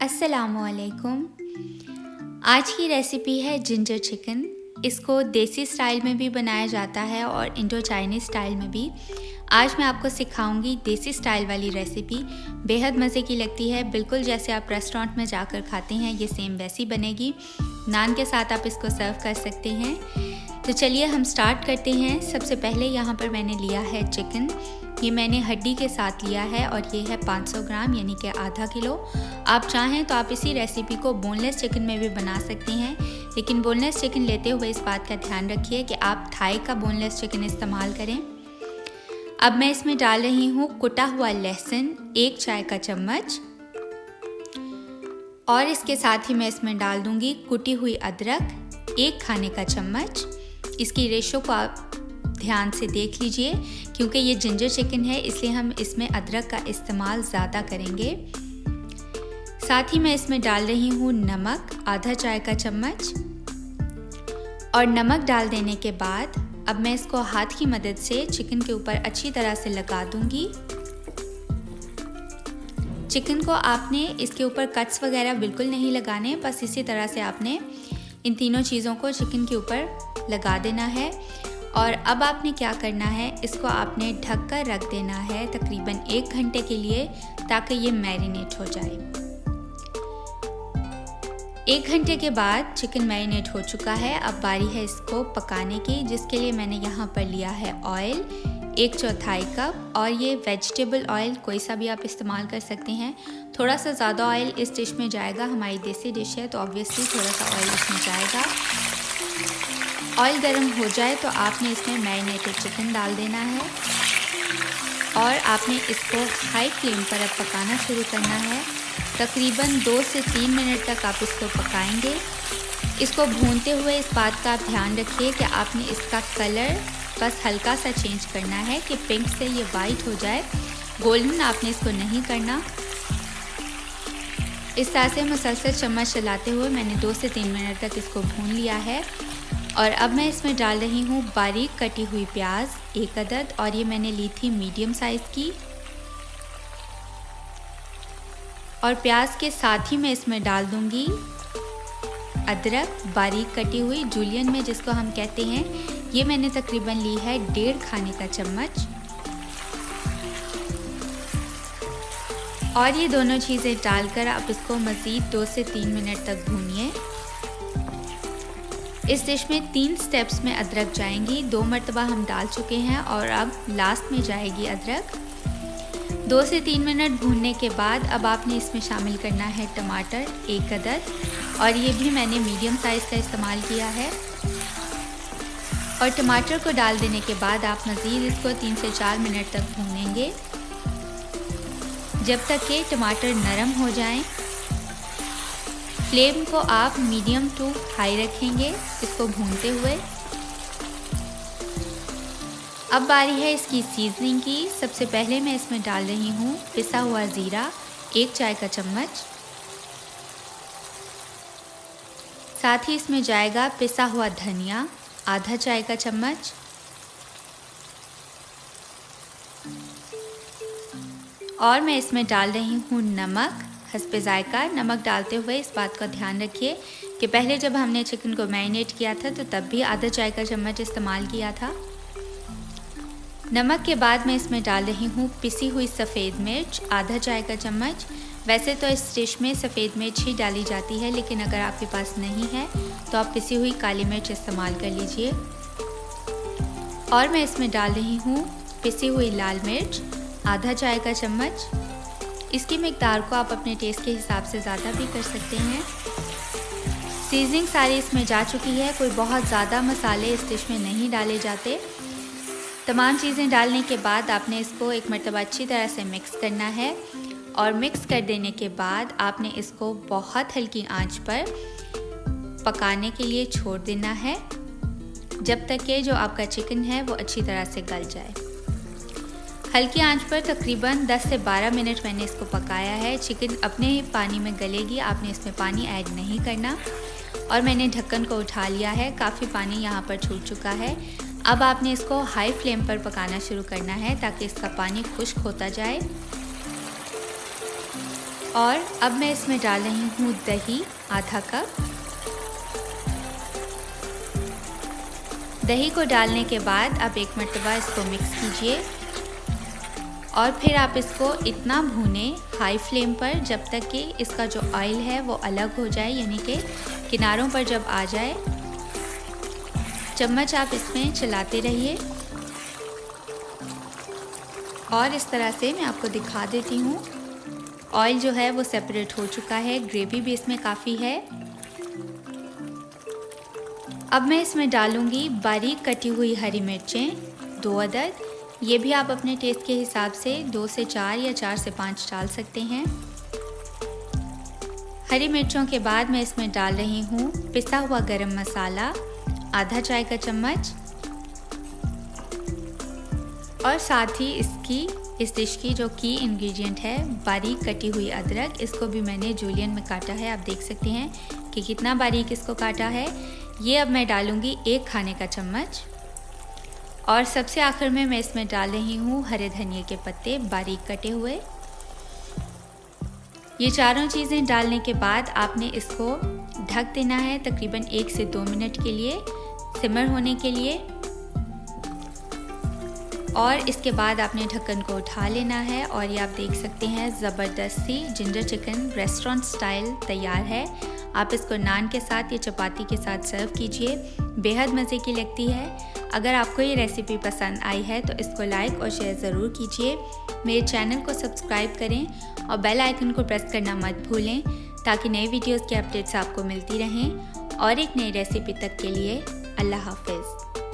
अस्सलामुअलैकुम। आज की रेसिपी है जिंजर चिकन। इसको देसी स्टाइल में भी बनाया जाता है और इंडो चाइनीज़ स्टाइल में भी। आज मैं आपको सिखाऊंगी देसी स्टाइल वाली रेसिपी। बेहद मज़े की लगती है, बिल्कुल जैसे आप रेस्टोरेंट में जाकर खाते हैं, ये सेम वैसी बनेगी। नान के साथ आप इसको सर्व कर सकते हैं। तो चलिए हम स्टार्ट करते हैं। सबसे पहले यहाँ पर मैंने लिया है चिकन। ये मैंने हड्डी के साथ लिया है और ये है 500 ग्राम यानी कि आधा किलो। आप चाहें तो आप इसी रेसिपी को बोनलेस चिकन में भी बना सकते हैं, लेकिन बोनलेस चिकन लेते हुए इस बात का ध्यान रखिए कि आप थाई का बोनलेस चिकन इस्तेमाल करें। अब मैं इसमें डाल रही हूँ कुटा हुआ लहसुन 1 चाय का चम्मच, और इसके साथ ही मैं इसमें डाल दूँगी कुटी हुई अदरक 1 खाने का चम्मच। इसकी रेशो को आप ध्यान से देख लीजिए, क्योंकि ये जिंजर चिकन है इसलिए हम इसमें अदरक का इस्तेमाल ज़्यादा करेंगे। साथ ही मैं इसमें डाल रही हूँ नमक आधा चाय का चम्मच, और नमक डाल देने के बाद अब मैं इसको हाथ की मदद से चिकन के ऊपर अच्छी तरह से लगा दूँगी। चिकन को आपने इसके ऊपर कट्स वगैरह बिल्कुल नहीं लगाने, बस इसी तरह से आपने इन तीनों चीज़ों को चिकन के ऊपर लगा देना है। और अब आपने क्या करना है, इसको आपने ढक कर रख देना है तकरीबन 1 घंटे के लिए, ताकि ये मैरिनेट हो जाए। 1 घंटे के बाद चिकन मैरिनेट हो चुका है। अब बारी है इसको पकाने की, जिसके लिए मैंने यहाँ पर लिया है ऑयल 1/4 कप, और ये वेजिटेबल ऑयल कोई सा भी आप इस्तेमाल कर सकते हैं। थोड़ा सा ज़्यादा ऑयल इस डिश में जाएगा, हमारी देसी डिश है तो ऑब्वियसली थोड़ा सा ऑयल इसमें जाएगा। ऑयल गर्म हो जाए तो आपने इसमें मैरिनेटेड चिकन डाल देना है, और आपने इसको हाई फ्लेम पर अब पकाना शुरू करना है। तकरीबन 2 से 3 मिनट तक आप इसको पकाएंगे। इसको भूनते हुए इस बात का आप ध्यान रखिए कि आपने इसका कलर बस हल्का सा चेंज करना है कि पिंक से ये वाइट हो जाए, गोल्डन आपने इसको नहीं करना। इस तरह से मुसलसल चम्मच चलाते हुए मैंने 2 से 3 मिनट तक इसको भून लिया है। और अब मैं इसमें डाल रही हूँ बारीक कटी हुई प्याज 1 अदद, और ये मैंने ली थी मीडियम साइज़ की। और प्याज के साथ ही मैं इसमें डाल दूँगी अदरक बारीक कटी हुई, जूलियन में जिसको हम कहते हैं। ये मैंने तकरीबन ली है 1.5 खाने का चम्मच। और ये दोनों चीज़ें डालकर आप इसको मज़ीद 2 से 3 मिनट तक भूनिए। इस डिश में 3 स्टेप्स में अदरक जाएंगी, 2 मरतबा हम डाल चुके हैं और अब लास्ट में जाएगी अदरक। 2 से 3 मिनट भूनने के बाद अब आपने इसमें शामिल करना है टमाटर 1 अदद, और ये भी मैंने मीडियम साइज़ का इस्तेमाल किया है। और टमाटर को डाल देने के बाद आप मज़ीद इसको 3 से 4 मिनट तक भूनेंगे, जब तक कि टमाटर नरम हो जाएं। फ्लेम को आप मीडियम टू हाई रखेंगे इसको भूनते हुए। अब बारी है इसकी सीजनिंग की। सबसे पहले मैं इसमें डाल रही हूँ पिसा हुआ ज़ीरा 1 चाय का चम्मच। साथ ही इसमें जाएगा पिसा हुआ धनिया आधा चाय का चम्मच। और मैं इसमें डाल रही हूँ नमक हस्बे ज़ायका। नमक डालते हुए इस बात का ध्यान रखिए कि पहले जब हमने चिकन को मैरिनेट किया था तो तब भी आधा चाय का चम्मच इस्तेमाल किया था। नमक के बाद मैं इसमें डाल रही हूँ पिसी हुई सफ़ेद मिर्च आधा चाय का चम्मच। वैसे तो इस डिश में सफ़ेद मिर्च ही डाली जाती है, लेकिन अगर आपके पास नहीं है तो आप पिसी हुई काली मिर्च इस्तेमाल कर लीजिए। और मैं इसमें डाल रही हूँ पिसी हुई लाल मिर्च आधा चाय का चम्मच। इसकी मिकदार को आप अपने टेस्ट के हिसाब से ज़्यादा भी कर सकते हैं। सीजनिंग सारी इसमें जा चुकी है, कोई बहुत ज़्यादा मसाले इस डिश में नहीं डाले जाते। तमाम चीज़ें डालने के बाद आपने इसको एक मरतबा अच्छी तरह से मिक्स करना है, और मिक्स कर देने के बाद आपने इसको बहुत हल्की आंच पर पकाने के लिए छोड़ देना है, जब तक कि जो आपका चिकन है वो अच्छी तरह से गल जाए। हल्की आंच पर तकरीबन 10 से 12 मिनट मैंने इसको पकाया है। चिकन अपने ही पानी में गलेगी, आपने इसमें पानी ऐड नहीं करना। और मैंने ढक्कन को उठा लिया है, काफ़ी पानी यहाँ पर छूट चुका है। अब आपने इसको हाई फ्लेम पर पकाना शुरू करना है ताकि इसका पानी खुश्क होता जाए। और अब मैं इसमें डाल रही हूँ दही आधा कप। दही को डालने के बाद अब एक मर्तबा इसको मिक्स कीजिए और फिर आप इसको इतना भूनें हाई फ्लेम पर जब तक कि इसका जो ऑयल है वो अलग हो जाए, यानी कि किनारों पर जब आ जाए। चम्मच आप इसमें चलाते रहिए और इस तरह से मैं आपको दिखा देती हूँ। ऑयल जो है वो सेपरेट हो चुका है, ग्रेवी भी इसमें काफ़ी है। अब मैं इसमें डालूँगी बारीक कटी हुई हरी मिर्चें 2 अदद। ये भी आप अपने टेस्ट के हिसाब से 2 से 4 या 4 से 5 डाल सकते हैं। हरी मिर्चों के बाद मैं इसमें डाल रही हूँ पिसा हुआ गरम मसाला आधा चाय का चम्मच और साथ ही इस डिश की जो की इंग्रेडिएंट है बारीक कटी हुई अदरक, इसको भी मैंने जूलियन में काटा है। आप देख सकते हैं कि कितना बारीक इसको काटा है। ये अब मैं डालूँगी 1 खाने का चम्मच और सबसे आखिर में मैं इसमें डाल रही हूँ हरे धनिए के पत्ते बारीक कटे हुए। ये चारों चीज़ें डालने के बाद आपने इसको ढक देना है तकरीबन 1 से 2 मिनट के लिए सिमर होने के लिए और इसके बाद आपने ढक्कन को उठा लेना है और ये आप देख सकते हैं ज़बरदस्त सी जिंजर चिकन रेस्टोरेंट स्टाइल तैयार है। आप इसको नान के साथ या चपाती के साथ सर्व कीजिए, बेहद मज़े की लगती है। अगर आपको ये रेसिपी पसंद आई है तो इसको लाइक और शेयर ज़रूर कीजिए। मेरे चैनल को सब्सक्राइब करें और बेल आइकन को प्रेस करना मत भूलें ताकि नए वीडियोस की अपडेट्स आपको मिलती रहें। और एक नई रेसिपी तक के लिए अल्लाह हाफ़िज़।